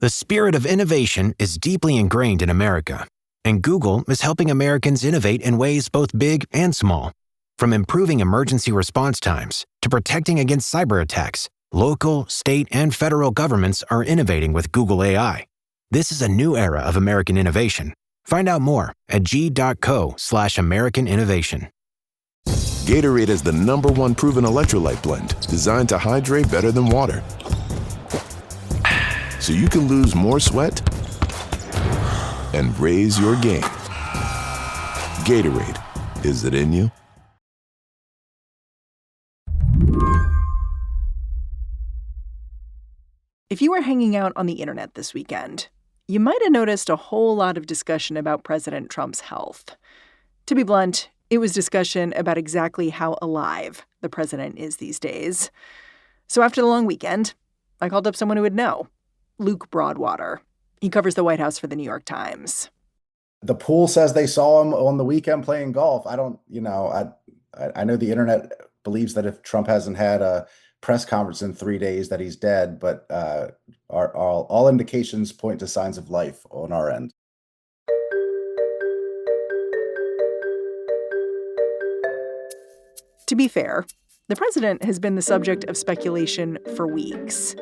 The spirit of innovation is deeply ingrained in America, and Google is helping Americans innovate in ways both big and small. From improving emergency response times to protecting against cyber attacks, local, state, and federal governments are innovating with Google AI. This is a new era of American innovation. Find out more at g.co/American innovation. Gatorade is the #1 proven electrolyte blend designed to hydrate better than water. So you can lose more sweat and raise your game. Gatorade, is it in you? If you were hanging out on the internet this weekend, you might have noticed a whole lot of discussion about President Trump's health. To be blunt, it was discussion about exactly how alive the president is these days. So after the long weekend, I called up someone who would know, Luke Broadwater. He covers the White House for the New York Times. The pool says they saw him on the weekend playing golf. I don't, I know the internet believes that if Trump hasn't had a press conference in 3 days that he's dead, but all indications point to signs of life on our end. To be fair, the president has been the subject of speculation for weeks.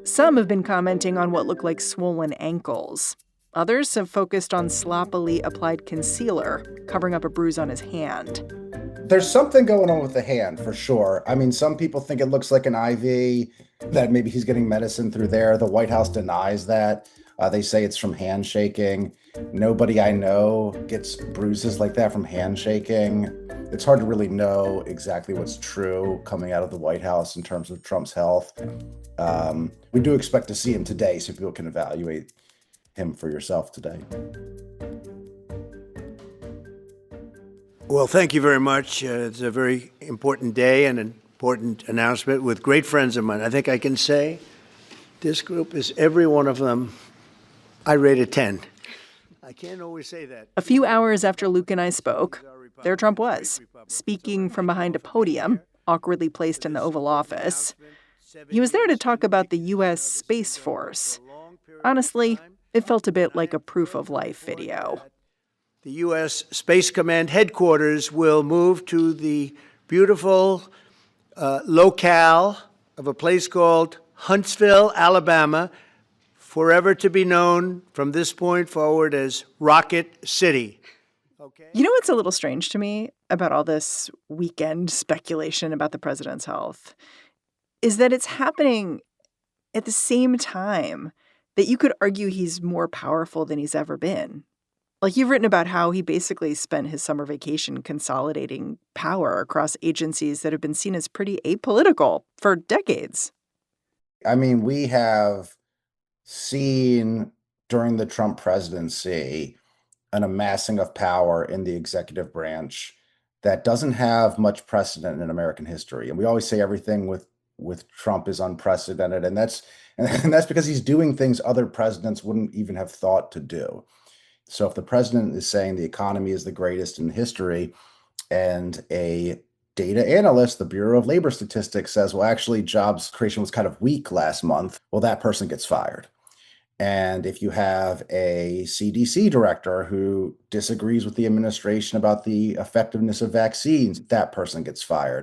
Some have been commenting on what look like swollen ankles. Others have focused on sloppily applied concealer, covering up a bruise on his hand. There's something going on with the hand, for sure. I mean, some people think it looks like an IV, that maybe he's getting medicine through there. The White House denies that. They say it's from handshaking. Nobody I know gets bruises like that from handshaking. It's hard to really know exactly what's true coming out of the White House in terms of Trump's health. We do expect to see him today, so people can evaluate him for yourself today. Well, thank you very much. It's a very important day and an important announcement with great friends of mine. I think I can say this group is every one of them. I rate a 10. I can't always say that. A few hours after Luke and I spoke, there Trump was, speaking from behind a podium, awkwardly placed in the Oval Office. He was there to talk about the U.S. Space Force. Honestly, it felt a bit like a proof of life video. The U.S. Space Command headquarters will move to the beautiful locale of a place called Huntsville, Alabama, forever to be known from this point forward as Rocket City. Okay. You know what's a little strange to me about all this weekend speculation about the president's health is that it's happening at the same time that you could argue he's more powerful than he's ever been. Like, you've written about how he basically spent his summer vacation consolidating power across agencies that have been seen as pretty apolitical for decades. I mean, we have seen during the Trump presidency an amassing of power in the executive branch that doesn't have much precedent in American history. And we always say everything with Trump is unprecedented. And that's because he's doing things other presidents wouldn't even have thought to do. So if the president is saying the economy is the greatest in history, and a data analyst, the Bureau of Labor Statistics, says, well, actually, jobs creation was kind of weak last month, well, that person gets fired. And if you have a CDC director who disagrees with the administration about the effectiveness of vaccines, that person gets fired.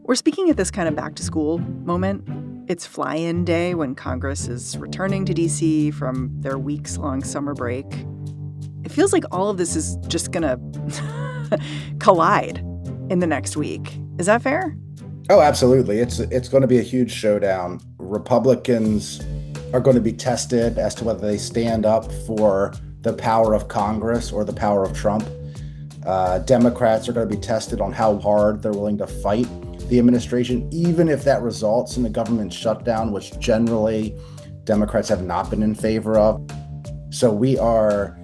We're speaking at this kind of back-to-school moment. It's fly-in day when Congress is returning to D.C. from their weeks-long summer break. It feels like all of this is just going to collide in the next week. Is that fair? Oh, absolutely. It's going to be a huge showdown. Republicans are going to be tested as to whether they stand up for the power of Congress or the power of Trump. Democrats are going to be tested on how hard they're willing to fight the administration, even if that results in a government shutdown, which generally Democrats have not been in favor of. So we are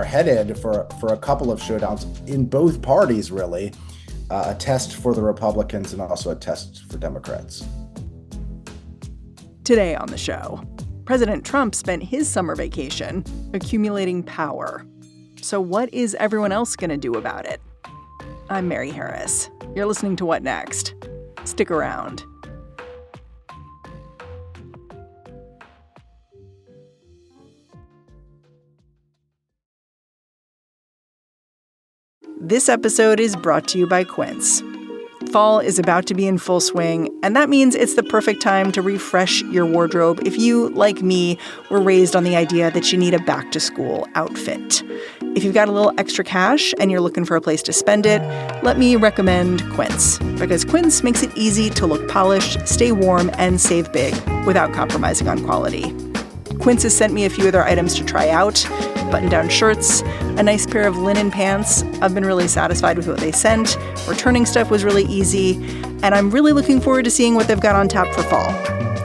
headed for a couple of showdowns in both parties, really, a test for the Republicans and also a test for Democrats. Today on the show, President Trump spent his summer vacation accumulating power. So what is everyone else going to do about it? I'm Mary Harris. You're listening to What Next? Stick around. This episode is brought to you by Quince. Fall is about to be in full swing, and that means it's the perfect time to refresh your wardrobe if you, like me, were raised on the idea that you need a back-to-school outfit. If you've got a little extra cash and you're looking for a place to spend it, let me recommend Quince, because Quince makes it easy to look polished, stay warm, and save big without compromising on quality. Quince has sent me a few of their items to try out: button-down shirts, a nice pair of linen pants. I've been really satisfied with what they sent. Returning stuff was really easy, and I'm really looking forward to seeing what they've got on tap for fall.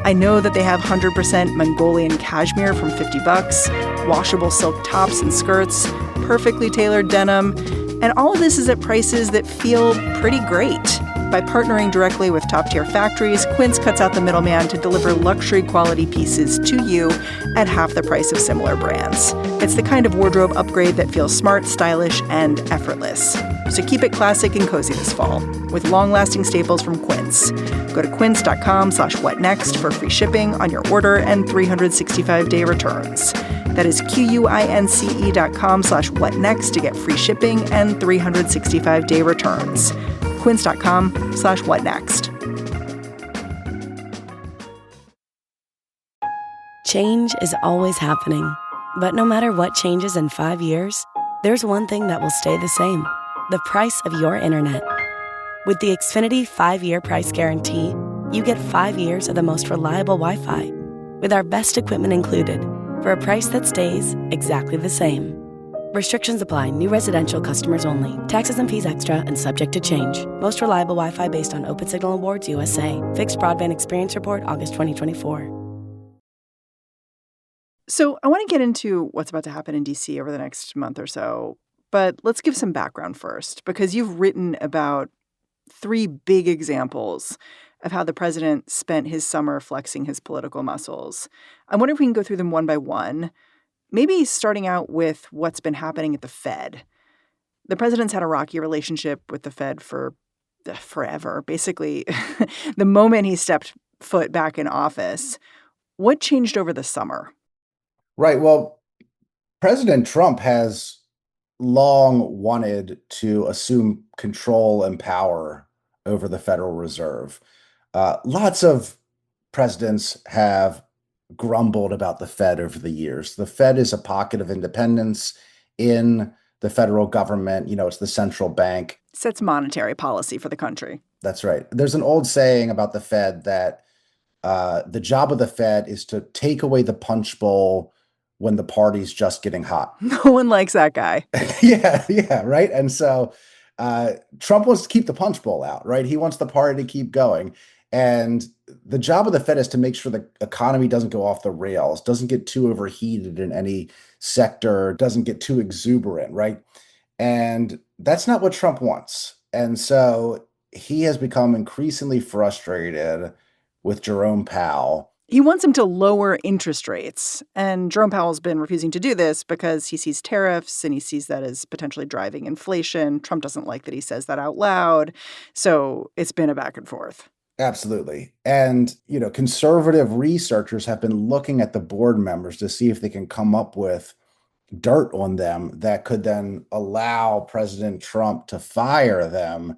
I know that they have 100% Mongolian cashmere from $50, washable silk tops and skirts, perfectly tailored denim, and all of this is at prices that feel pretty great. By partnering directly with top-tier factories, Quince cuts out the middleman to deliver luxury quality pieces to you at half the price of similar brands. It's the kind of wardrobe upgrade that feels smart, stylish, and effortless. So keep it classic and cozy this fall with long-lasting staples from Quince. Go to quince.com/whatnext for free shipping on your order and 365-day returns. That is QUINCE.com/whatnext to get free shipping and 365-day returns. Quince.com/whatnext. Change is always happening. But no matter what changes in 5 years, there's one thing that will stay the same: the price of your internet. With the Xfinity 5-year price guarantee, you get 5 years of the most reliable Wi-Fi, with our best equipment included, for a price that stays exactly the same. Restrictions apply. New residential customers only. Taxes and fees extra and subject to change. Most reliable Wi-Fi based on Open Signal Awards USA. Fixed Broadband Experience Report, August 2024. So I want to get into what's about to happen in D.C. over the next month or so. But let's give some background first, because you've written about 3 big examples of how the president spent his summer flexing his political muscles. I wonder if we can go through them one by one. Maybe starting out with what's been happening at the Fed. The president's had a rocky relationship with the Fed for forever, basically the moment he stepped foot back in office. What changed over the summer? Right. Well, President Trump has long wanted to assume control and power over the Federal Reserve. Lots of presidents have grumbled about the Fed over the years. The Fed is a pocket of independence in the federal government. You know, it's the central bank. Sets monetary policy for the country. That's right. There's an old saying about the Fed that the job of the Fed is to take away the punch bowl when the party's just getting hot. No one likes that guy. Yeah, right. And so Trump wants to keep the punch bowl out, right? He wants the party to keep going. And the job of the Fed is to make sure the economy doesn't go off the rails, doesn't get too overheated in any sector, doesn't get too exuberant, right? And that's not what Trump wants. And so he has become increasingly frustrated with Jerome Powell. He wants him to lower interest rates. And Jerome Powell's been refusing to do this because he sees tariffs and he sees that as potentially driving inflation. Trump doesn't like that he says that out loud. So it's been a back and forth. Absolutely. And, you know, conservative researchers have been looking at the board members to see if they can come up with dirt on them that could then allow President Trump to fire them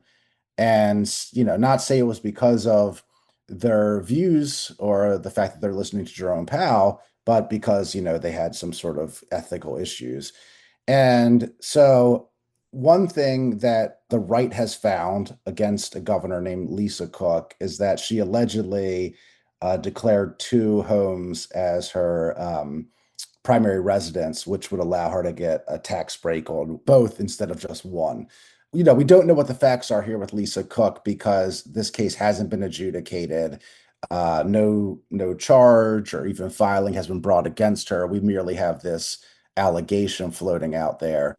and, you know, not say it was because of their views or the fact that they're listening to Jerome Powell, but because, you know, they had some sort of ethical issues. And so one thing that the right has found against a governor named Lisa Cook is that she allegedly declared 2 homes as her primary residence, which would allow her to get a tax break on both instead of just one. You know, we don't know what the facts are here with Lisa Cook because this case hasn't been adjudicated. No charge or even filing has been brought against her. We merely have this allegation floating out there.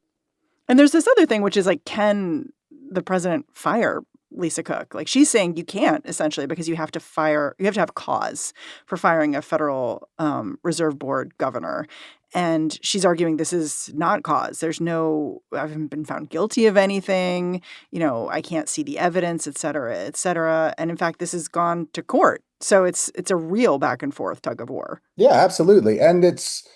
And there's this other thing, which is like, can the president fire Lisa Cook? Like, she's saying you can't, essentially, because you have to have cause for firing a Federal Reserve Board governor. And she's arguing this is not cause. I haven't been found guilty of anything. I can't see the evidence, et cetera, et cetera. And in fact, this has gone to court. So it's a real back and forth tug of war. Yeah, absolutely. And it's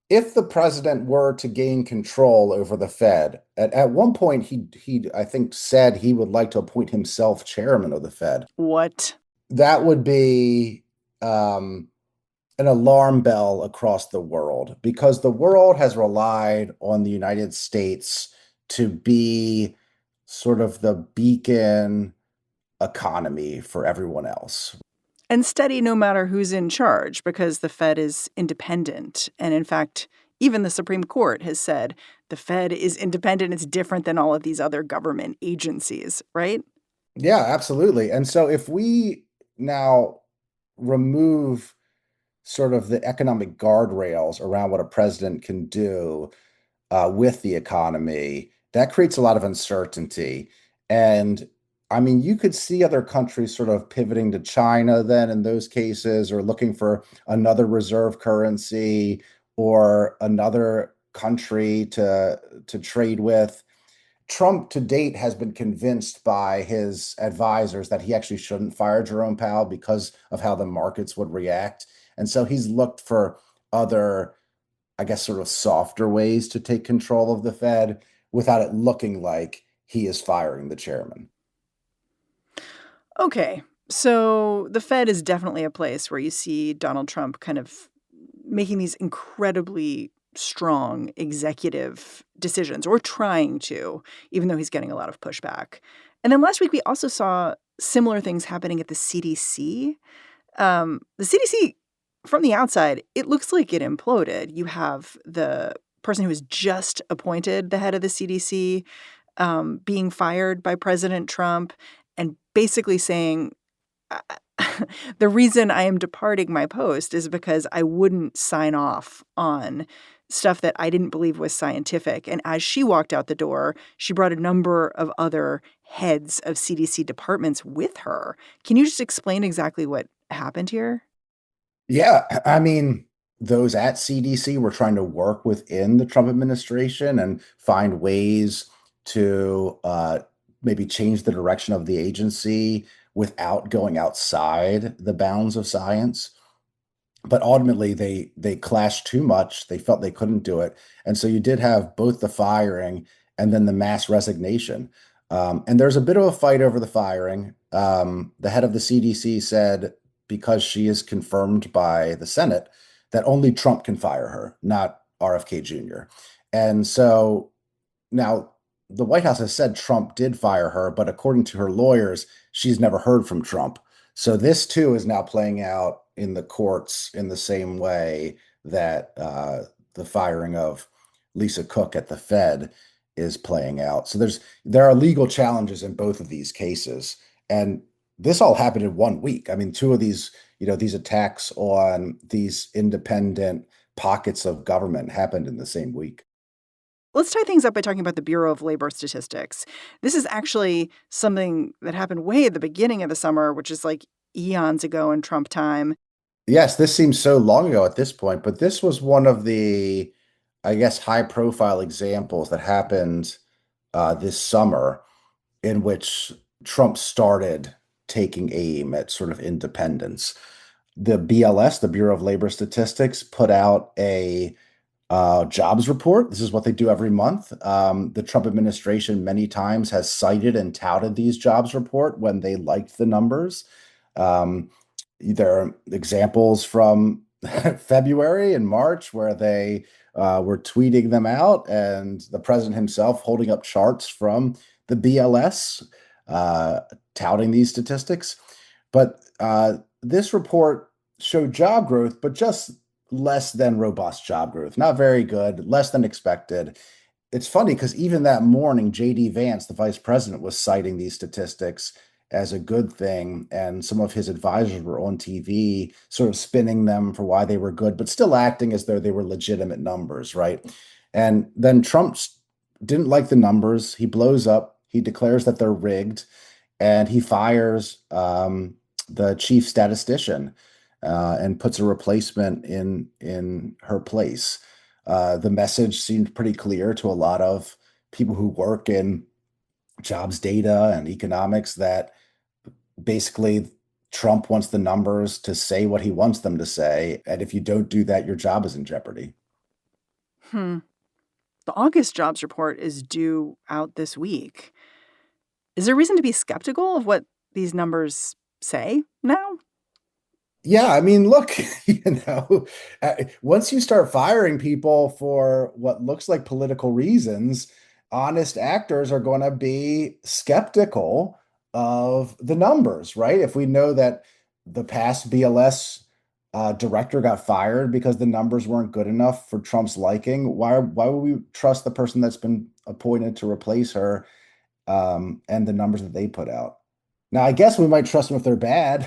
if the president were to gain control over the Fed, at one point he I think said he would like to appoint himself chairman of the Fed. What? That would be an alarm bell across the world, because the world has relied on the United States to be sort of the beacon economy for everyone else. And steady no matter who's in charge, because the Fed is independent. And in fact, even the Supreme Court has said the Fed is independent. It's different than all of these other government agencies, right? Yeah, absolutely. And so if we now remove sort of the economic guardrails around what a president can do with the economy, that creates a lot of uncertainty. And I mean, you could see other countries sort of pivoting to China then in those cases, or looking for another reserve currency or another country to trade with. Trump to date has been convinced by his advisors that he actually shouldn't fire Jerome Powell because of how the markets would react. And so he's looked for other, I guess, sort of softer ways to take control of the Fed without it looking like he is firing the chairman. Okay. So the Fed is definitely a place where you see Donald Trump kind of making these incredibly strong executive decisions, or trying to, even though he's getting a lot of pushback. And then last week, we also saw similar things happening at the CDC. The CDC, from the outside, it looks like it imploded. You have the person who was just appointed the head of the CDC being fired by President Trump and basically saying, the reason I am departing my post is because I wouldn't sign off on stuff that I didn't believe was scientific. And as she walked out the door, she brought a number of other heads of CDC departments with her. Can you just explain exactly what happened here? Yeah, I mean, those at CDC were trying to work within the Trump administration and find ways to maybe change the direction of the agency without going outside the bounds of science. But ultimately, they clashed too much. They felt they couldn't do it, and so you did have both the firing and then the mass resignation. And there's a bit of a fight over the firing. The head of the CDC said, because she is confirmed by the Senate, that only Trump can fire her, not RFK Jr. And so now the White House has said Trump did fire her, but according to her lawyers, she's never heard from Trump. So this too is now playing out in the courts in the same way that the firing of Lisa Cook at the Fed is playing out. So there are legal challenges in both of these cases, and this all happened in 1 week. I mean, two of these, these attacks on these independent pockets of government happened in the same week. Let's tie things up by talking about the Bureau of Labor Statistics. This is actually something that happened way at the beginning of the summer, which is like eons ago in Trump time. Yes, this seems so long ago at this point, but this was one of the, I guess, high-profile examples that happened this summer in which Trump started taking aim at sort of independence. The BLS, the Bureau of Labor Statistics, put out a jobs report. This is what they do every month. The Trump administration many times has cited and touted these jobs report when they liked the numbers. There are examples from February and March where they were tweeting them out, and the president himself holding up charts from the BLS touting these statistics. But this report showed job growth, but just less than robust job growth. Not very good, less than expected. It's funny because even that morning, J.D. Vance, the vice president, was citing these statistics as a good thing, and some of his advisors were on TV sort of spinning them for why they were good, but still acting as though they were legitimate numbers, right? And then Trump didn't like the numbers. He blows up. He declares that they're rigged, and he fires the chief statistician. and puts a replacement in her place. The message seemed pretty clear to a lot of people who work in jobs data and economics that basically Trump wants the numbers to say what he wants them to say. And if you don't do that, your job is in jeopardy. Hmm. The August jobs report is due out this week. Is there reason to be skeptical of what these numbers say now? Yeah, I mean, look, once you start firing people for what looks like political reasons, honest actors are going to be skeptical of the numbers, right? If we know that the past BLS director got fired because the numbers weren't good enough for Trump's liking, why would we trust the person that's been appointed to replace her, and the numbers that they put out? Now, I guess we might trust them if they're bad,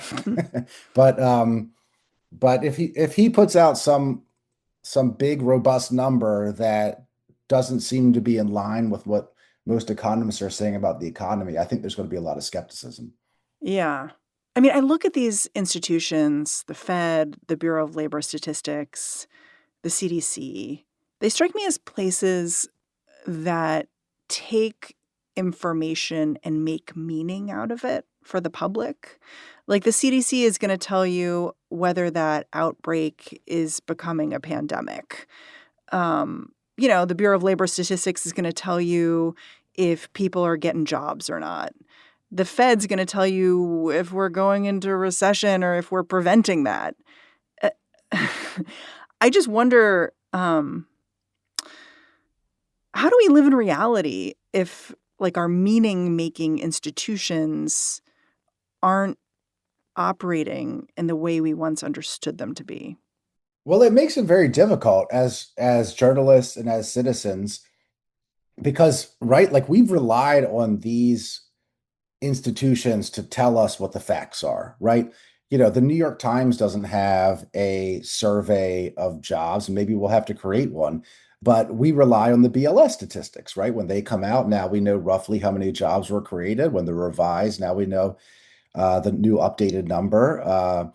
but if he puts out some big robust number that doesn't seem to be in line with what most economists are saying about the economy, I think there's going to be a lot of skepticism. Yeah. I mean, I look at these institutions, the Fed, the Bureau of Labor Statistics, the CDC. They strike me as places that take information and make meaning out of it for the public. Like the CDC is going to tell you whether that outbreak is becoming a pandemic. The Bureau of Labor Statistics is going to tell you if people are getting jobs or not. The Fed's going to tell you if we're going into recession or if we're preventing that. Uh, I just wonder, how do we live in reality if, like, our meaning-making institutions aren't operating in the way we once understood them to be? Well, it makes it very difficult as journalists and as citizens because, right, like we've relied on these institutions to tell us what the facts are, right? The New York Times doesn't have a survey of jobs, and maybe we'll have to create one, but we rely on the BLS statistics, right? When they come out, now we know roughly how many jobs were created. When they're revised, now we know the new updated number.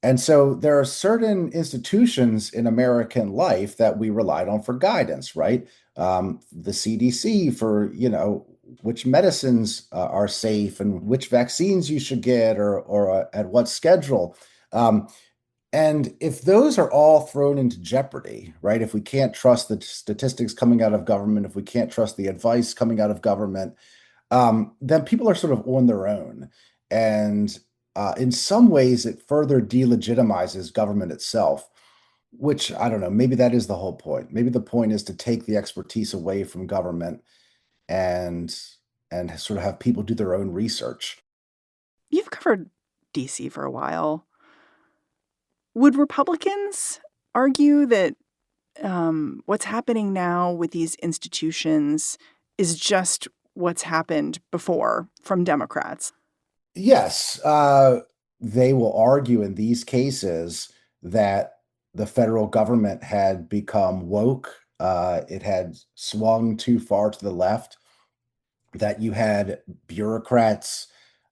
And so there are certain institutions in American life that we relied on for guidance, right? The CDC for, which medicines are safe and which vaccines you should get or at what schedule. And if those are all thrown into jeopardy, right? If we can't trust the statistics coming out of government, if we can't trust the advice coming out of government, then people are sort of on their own. And in some ways, it further delegitimizes government itself, which I don't know, maybe that is the whole point. Maybe the point is to take the expertise away from government and sort of have people do their own research. You've covered DC for a while. Would Republicans argue that what's happening now with these institutions is just what's happened before from Democrats? Yes, they will argue in these cases that the federal government had become woke. It had swung too far to the left, that you had bureaucrats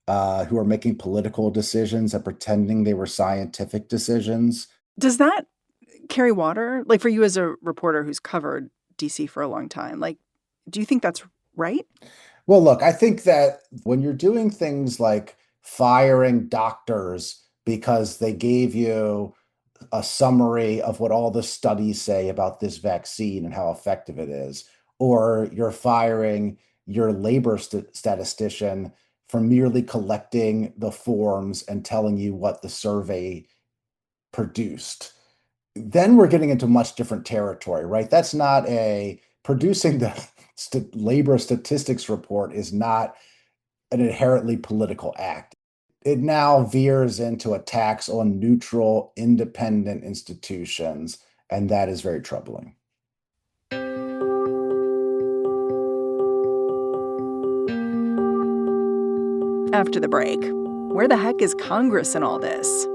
who are making political decisions and pretending they were scientific decisions. Does that carry water? Like, for you as a reporter who's covered DC for a long time, like, do you think that's right? Well, look, I think that when you're doing things like firing doctors because they gave you a summary of what all the studies say about this vaccine and how effective it is, or you're firing your labor statistician for merely collecting the forms and telling you what the survey produced, then we're getting into much different territory, right? That's not producing the labor statistics report is not an inherently political act. It now veers into attacks on neutral, independent institutions, and that is very troubling. After the break, where the heck is Congress in all this?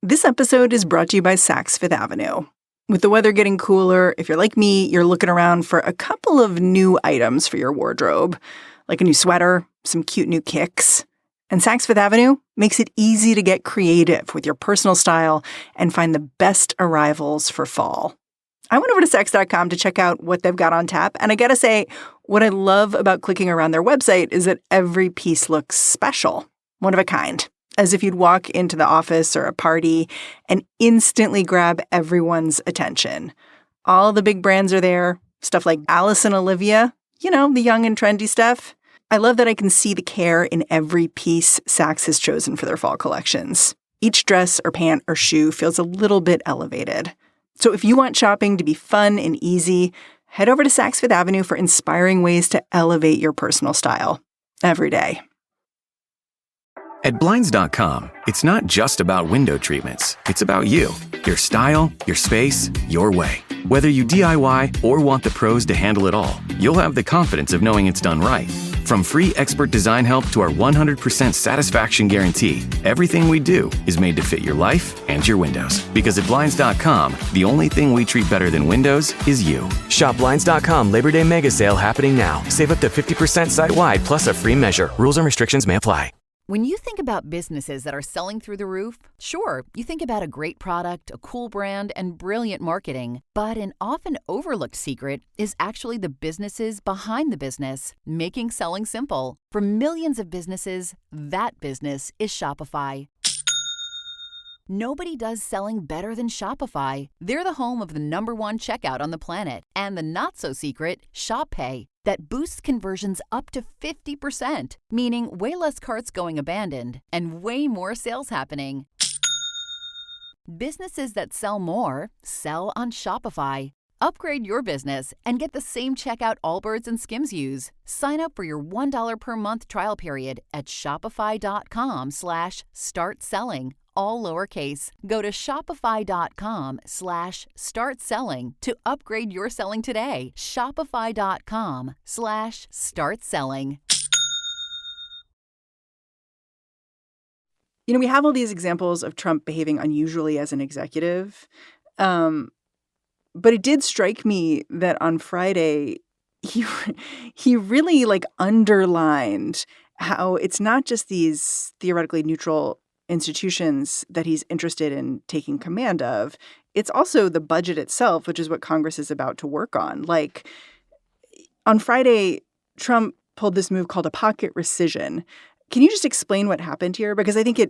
This episode is brought to you by Saks Fifth Avenue. With the weather getting cooler, if you're like me, you're looking around for a couple of new items for your wardrobe, like a new sweater, some cute new kicks. And Saks Fifth Avenue makes it easy to get creative with your personal style and find the best arrivals for fall. I went over to Saks.com to check out what they've got on tap, and I gotta say, what I love about clicking around their website is that every piece looks special, one of a kind, as if you'd walk into the office or a party and instantly grab everyone's attention. All the big brands are there, stuff like Alice and Olivia, the young and trendy stuff. I love that I can see the care in every piece Saks has chosen for their fall collections. Each dress or pant or shoe feels a little bit elevated. So if you want shopping to be fun and easy, head over to Saks Fifth Avenue for inspiring ways to elevate your personal style every day. At Blinds.com, it's not just about window treatments. It's about you, your style, your space, your way. Whether you DIY or want the pros to handle it all, you'll have the confidence of knowing it's done right. From free expert design help to our 100% satisfaction guarantee, everything we do is made to fit your life and your windows. Because at Blinds.com, the only thing we treat better than windows is you. Shop Blinds.com Labor Day Mega Sale happening now. Save up to 50% site-wide plus a free measure. Rules and restrictions may apply. When you think about businesses that are selling through the roof, sure, you think about a great product, a cool brand, and brilliant marketing. But an often overlooked secret is actually the businesses behind the business, making selling simple. For millions of businesses, that business is Shopify. Nobody does selling better than Shopify. They're the home of the #1 checkout on the planet and the not-so-secret Shop Pay that boosts conversions up to 50%, meaning way less carts going abandoned and way more sales happening. Businesses that sell more sell on Shopify. Upgrade your business and get the same checkout Allbirds and Skims use. Sign up for your $1 per month trial period at shopify.com/start selling. All lowercase. Go to shopify.com/start selling to upgrade your selling today. Shopify.com/start selling. We have all these examples of Trump behaving unusually as an executive. But it did strike me that on Friday, he really underlined how it's not just these theoretically neutral institutions that he's interested in taking command of. It's also the budget itself, which is what Congress is about to work on. On Friday, Trump pulled this move called a pocket rescission. Can you just explain what happened here? Because I think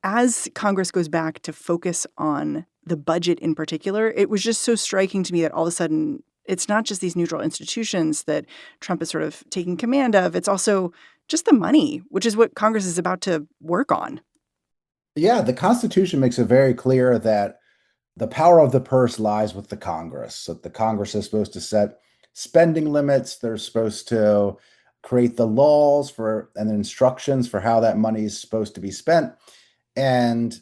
as Congress goes back to focus on the budget in particular, it was just so striking to me that all of a sudden it's not just these neutral institutions that Trump is sort of taking command of. It's also just the money, which is what Congress is about to work on. Yeah, the Constitution makes it very clear that the power of the purse lies with the Congress. So the Congress is supposed to set spending limits. They're supposed to create the laws and instructions for how that money is supposed to be spent. And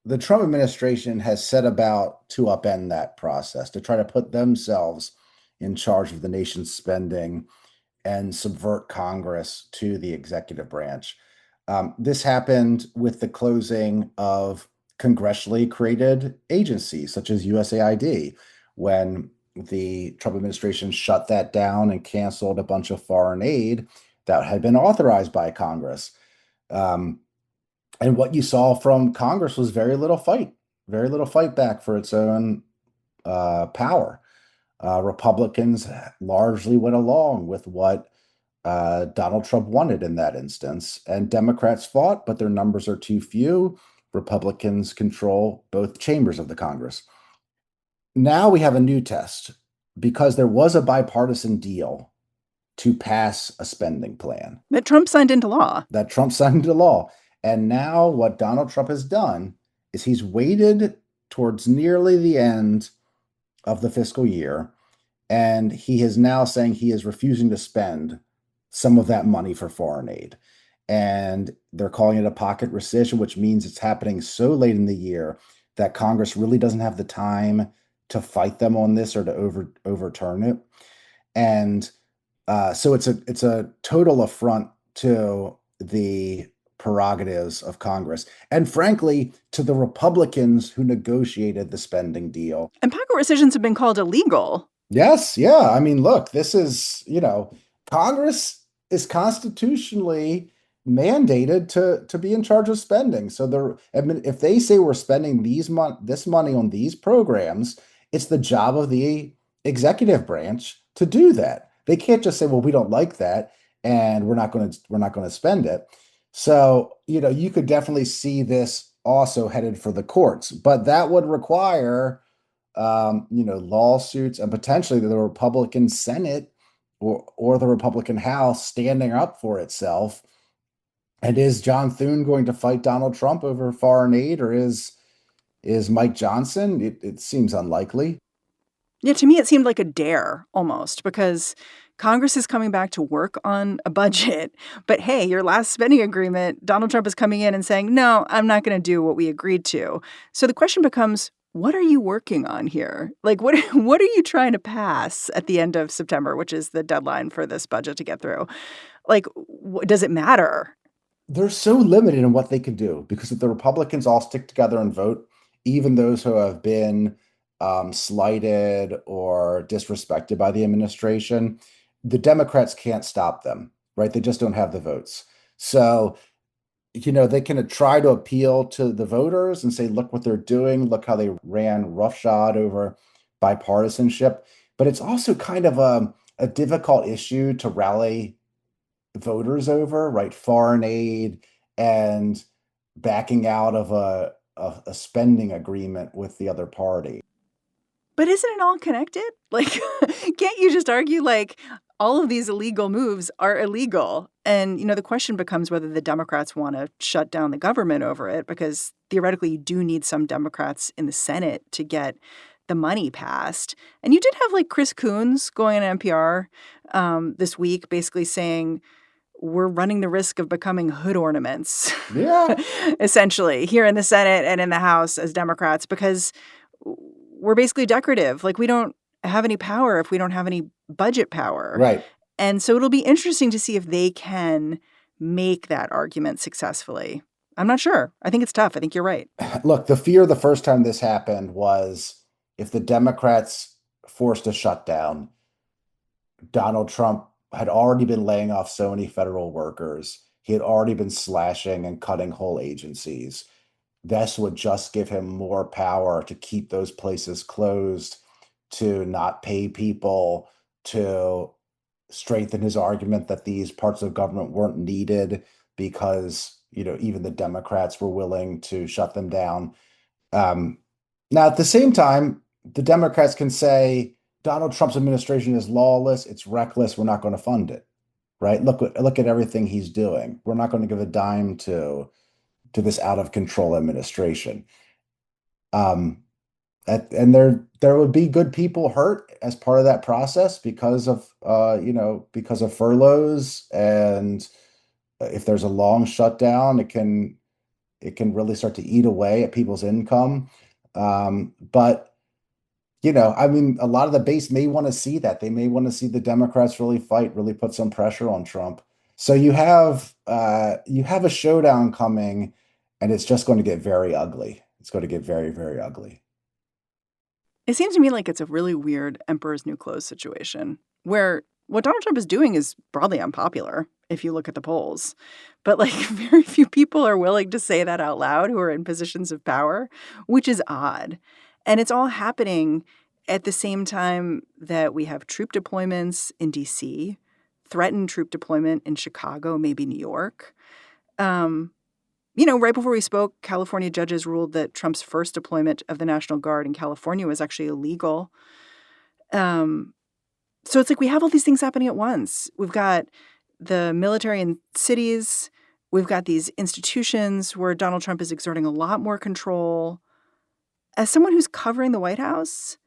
the Trump administration has set about to upend that process, to try to put themselves in charge of the nation's spending and subvert Congress to the executive branch. This happened with the closing of congressionally created agencies such as USAID, when the Trump administration shut that down and canceled a bunch of foreign aid that had been authorized by Congress. And what you saw from Congress was very little fight back for its own power. Republicans largely went along with what Donald Trump wanted in that instance, and Democrats fought, but their numbers are too few. Republicans control both chambers of the Congress. Now we have a new test because there was a bipartisan deal to pass a spending plan that Trump signed into law. And now what Donald Trump has done is he's waited towards nearly the end of the fiscal year, and he is now saying he is refusing to spend some of that money for foreign aid. And they're calling it a pocket rescission, which means it's happening so late in the year that Congress really doesn't have the time to fight them on this or to overturn it. And so it's a total affront to the prerogatives of Congress. And frankly, to the Republicans who negotiated the spending deal. And pocket rescissions have been called illegal. Yes. Yeah. I mean, look, this is, Congress is constitutionally mandated to be in charge of spending. So if they say we're spending this money on these programs, it's the job of the executive branch to do that. They can't just say, well, we don't like that and we're not going to spend it. So, you could definitely see this also headed for the courts, but that would require lawsuits and potentially the Republican Senate or the Republican House standing up for itself. And is John Thune going to fight Donald Trump over foreign aid, or is Mike Johnson? It seems unlikely. Yeah, to me, it seemed like a dare almost, because Congress is coming back to work on a budget. But hey, your last spending agreement, Donald Trump is coming in and saying, no, I'm not going to do what we agreed to. So the question becomes, what are you working on here? Like, what are you trying to pass at the end of September, which is the deadline for this budget to get through? Like, does it matter? They're so limited in what they can do because if the Republicans all stick together and vote, even those who have been slighted or disrespected by the administration, the Democrats can't stop them, right? They just don't have the votes. So, they can try to appeal to the voters and say, look what they're doing. Look how they ran roughshod over bipartisanship. But it's also kind of a difficult issue to rally voters over, right? Foreign aid and backing out of a spending agreement with the other party. But isn't it all connected? Like, can't you just argue like all of these illegal moves are illegal? And, the question becomes whether the Democrats want to shut down the government over it, because theoretically you do need some Democrats in the Senate to get the money passed. And you did have like Chris Coons going on NPR this week basically saying, we're running the risk of becoming hood ornaments, essentially, here in the Senate and in the House as Democrats, because we're basically decorative. Like, we don't have any power if we don't have any budget power. Right. And so it'll be interesting to see if they can make that argument successfully. I'm not sure. I think it's tough. I think you're right. Look, the fear the first time this happened was if the Democrats forced a shutdown, Donald Trump had already been laying off so many federal workers. He had already been slashing and cutting whole agencies. This would just give him more power to keep those places closed, to not pay people, to strengthen his argument that these parts of government weren't needed because, even the Democrats were willing to shut them down. Now, at the same time, the Democrats can say, Donald Trump's administration is lawless, it's reckless, we're not going to fund it, right? Look at everything he's doing. We're not going to give a dime to this out of control administration. And there would be good people hurt as part of that process because of furloughs, and if there's a long shutdown, it can really start to eat away at people's income. But a lot of the base may want to see that. They may want to see the Democrats really fight, really put some pressure on Trump. So you have a showdown coming, and it's just going to get very ugly. It's going to get very, very ugly. It seems to me like it's a really weird Emperor's New Clothes situation where what Donald Trump is doing is broadly unpopular if you look at the polls. But like very few people are willing to say that out loud who are in positions of power, which is odd. And it's all happening at the same time that we have troop deployments in D.C., threatened troop deployment in Chicago, maybe New York. Right before we spoke, California judges ruled that Trump's first deployment of the National Guard in California was actually illegal. So it's like we have all these things happening at once. We've got the military in cities. We've got these institutions where Donald Trump is exerting a lot more control. As someone who's covering the White House,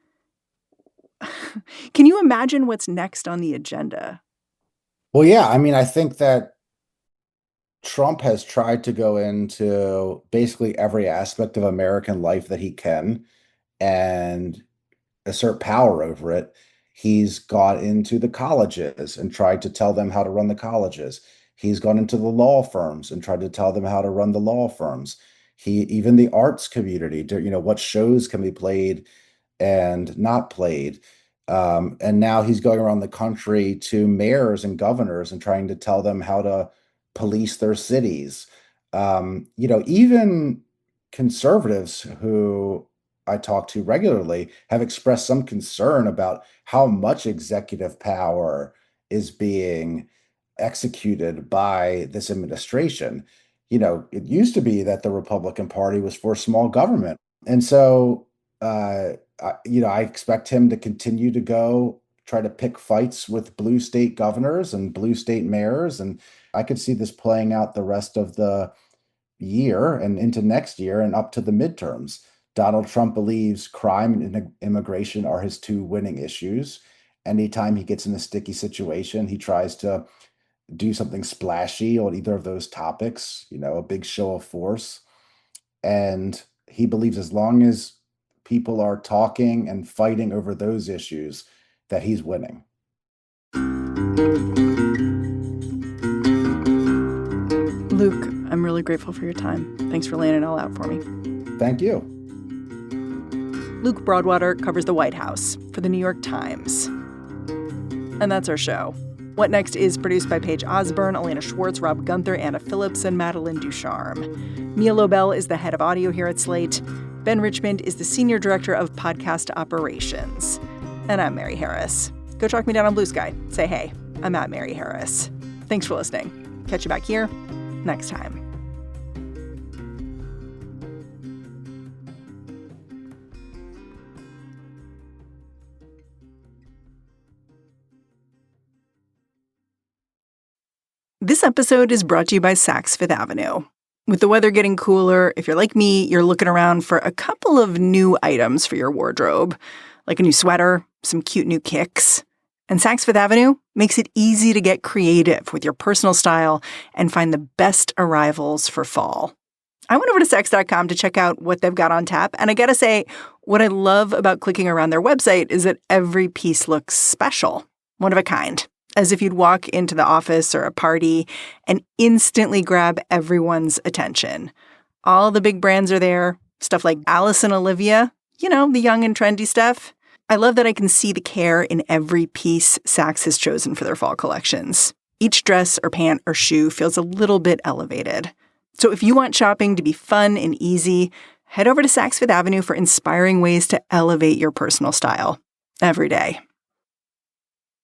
can you imagine what's next on the agenda? Well, yeah. I think that Trump has tried to go into basically every aspect of American life that he can and assert power over it. He's got into the colleges and tried to tell them how to run the colleges. He's gone into the law firms and tried to tell them how to run the law firms. Even the arts community, what shows can be played and not played. And now he's going around the country to mayors and governors and trying to tell them how to police their cities. Even conservatives who I talk to regularly have expressed some concern about how much executive power is being executed by this administration. It used to be that the Republican Party was for small government. And so, I expect him to continue to go try to pick fights with blue state governors and blue state mayors. And I could see this playing out the rest of the year and into next year and up to the midterms. Donald Trump believes crime and immigration are his two winning issues. Anytime he gets in a sticky situation, he tries to do something splashy on either of those topics, a big show of force. And he believes as long as people are talking and fighting over those issues, that he's winning. Luke, I'm really grateful for your time. Thanks for laying it all out for me. Thank you. Luke Broadwater covers the White House for the New York Times. And that's our show. What Next is produced by Paige Osburn, Elena Schwartz, Rob Gunther, Anna Phillips, and Madeline Ducharme. Mia Lobel is the head of audio here at Slate. Ben Richmond is the senior director of podcast operations. And I'm Mary Harris. Go track me down on Blue Sky. Say, hey, I'm at Mary Harris. Thanks for listening. Catch you back here next time. This episode is brought to you by Saks Fifth Avenue. With the weather getting cooler, if you're like me, you're looking around for a couple of new items for your wardrobe, like a new sweater, some cute new kicks. And Saks Fifth Avenue makes it easy to get creative with your personal style and find the best arrivals for fall. I went over to Saks.com to check out what they've got on tap, and I gotta say, what I love about clicking around their website is that every piece looks special, one of a kind. As if you'd walk into the office or a party and instantly grab everyone's attention. All the big brands are there, stuff like Alice and Olivia, the young and trendy stuff. I love that I can see the care in every piece Saks has chosen for their fall collections. Each dress or pant or shoe feels a little bit elevated. So if you want shopping to be fun and easy, head over to Saks Fifth Avenue for inspiring ways to elevate your personal style every day.